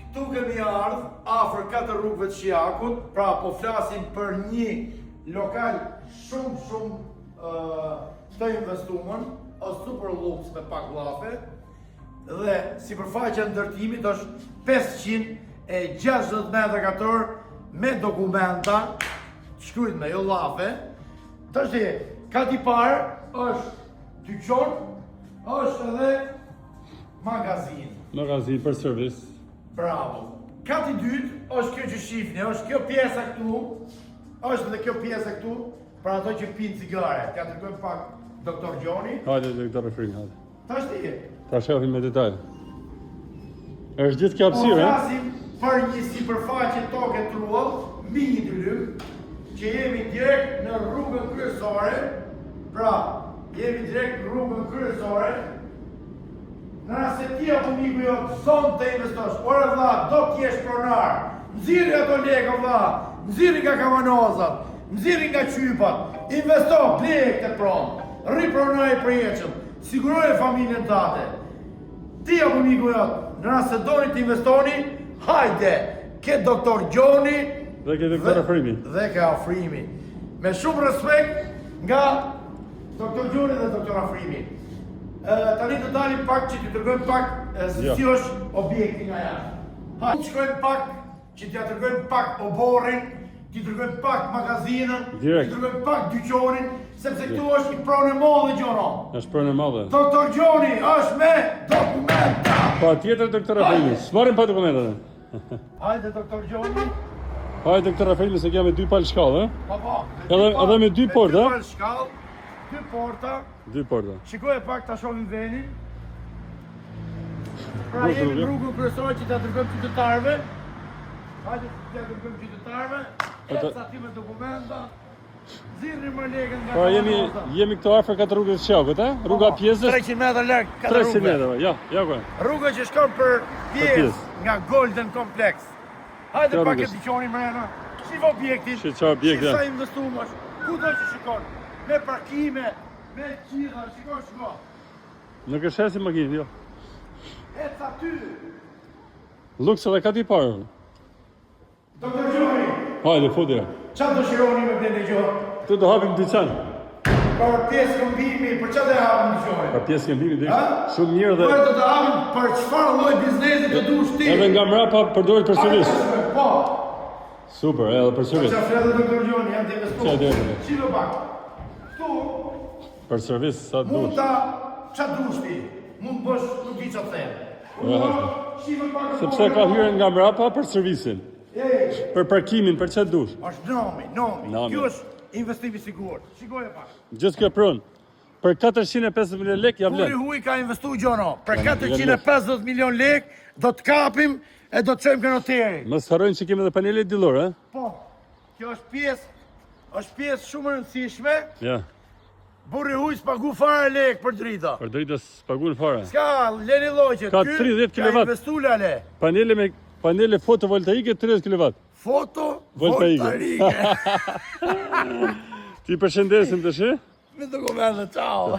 Këtu kemi ardhë afër 4 rrugëve të Shijakut, pra po flasim për një lokal shumë të investuar, është super luks me pak llafe, dhe sipërfaqja e ndërtimit është 560 m2 me dokumenta, shkruajt me jo llafe. Tash kati i parë është dyqan, është edhe magazin. Magazin për servis. Bravo. Kati i dytë është kjo që shifni, është kjo pjesa këtu, është edhe kjo pjesa këtu, për ato që pinë cigare. T'ja tregojmë pak doktor Gjoni. Hajde doktor Afrim, hajde. Tash ti. Ta shohim me detaj. Është gjithë kjo Po hapësirë, flasim për një sipërfaqe toke truall, mbi një dylym, që jemi direkt në rrugën kryesore, pra jemi direkt në rrugën kryesore. Nëse ti apo miku jo zonë të investosh, ore vlla, do t'jesh pronar, nxirri ato lekë vlla, nxirri nga kavanozat, nxirri nga qypat, investo, blek të pronë, rri pronaj i përjetshëm, siguroje familjen tate. Ti apo miku jo, nëse doni të investoni, hajde, ke doktor Gjoni dhe ke doktor Afrimi. Dhe ke Afrimi. Me shumë respekt nga doktor Gjoni dhe doktor Afrimi. Tani të dalim pak që t'i tërgojmë pak si është objekti nga jashtë. Hajde, shkojmë pak që t'ja tërgojmë pak oborin, t'i tërgojmë pak magazinën, t'i tërgojmë pak dyqonin, sepse këtu është i pronë e madhe Gjono. Është pronë e madhe. Doktor Gjoni është me dokumenta. Pa tjetër doktor Afrimi, s'marim pa dokumentat. Hajde doktor Gjoni. Hajde doktor Afrimi se kja me 2 palë shkallë, eh? Pa. Edhe me 2 porta. Me 2 palë shkallë, 2 porta. 2 porta. Shikoj pak ta shohim venin. Pra jemi në rrugën kryesore që t'ja dërgojmë qytetarëve. Hajde t'ja dërgojmë qytetarëve. Eca ti me dokumenta. Zirni më lekën nga pra jemi këto afër 4 rrugës së Shijakut, eh? Rruga Pjesës. 300 metra larg 4 rrugëve. 300 metra, ja ku. Rruga që shkon për Pjesë nga Golden Complex. Hajde pak e dyqonin mrena. Shif objektin. Shif çfarë objekti. Sa investuar. Kudo që shikon. Me parkime, me gjitha, shiko. Nuk është hesim makinë, jo. Eca ty. Luks edhe ka t'i parë. Doktor Gjoni. Hajde, fotja. Qa do shironi me blende gjohë? Tu do hapim dyqan. Për pjesë këmbimi, për qa do hapim dyqonin? Për pjesë këmbimi, dhe shumë mirë dhe... Për do të hapim për çfarë lloj biznesi të dush ti? Edhe nga mrapa përdoret për servis. Po. Super, edhe për servis. Qa fletë doktor Gjoni, janë të investuar. Qilo pak. Këtu... Për servis, sa të dush. Mund ta... qa dush ti? Mund bësh nuk di qa të thejnë. Sepse ka hyrën nga mrapa për servisin. Për parkimin, për çfarë dush? Është nomi. Kjo është investimi sigurt. Shikoje pak. Gjithë kjo pronë. Për 450.000 lek ja vlen. Puri huj ka investu Gjono. Për 450 milion lek do të kapim e do të çojmë kanoteri. Mos harrojnë që kemi edhe panele dillor, eh? Po. Kjo është pjesë shumë e rëndësishme. Ja. Burri huj s'pagu fare lek për drita. Për drita s'pagun fare. S'ka, leni lloqet. Ka 30 kW. Ka investu lale. Panele fotovoltaike 30 kW. Fotovoltaike. Ti përshëndesim të shi? Me dokumente, ciao.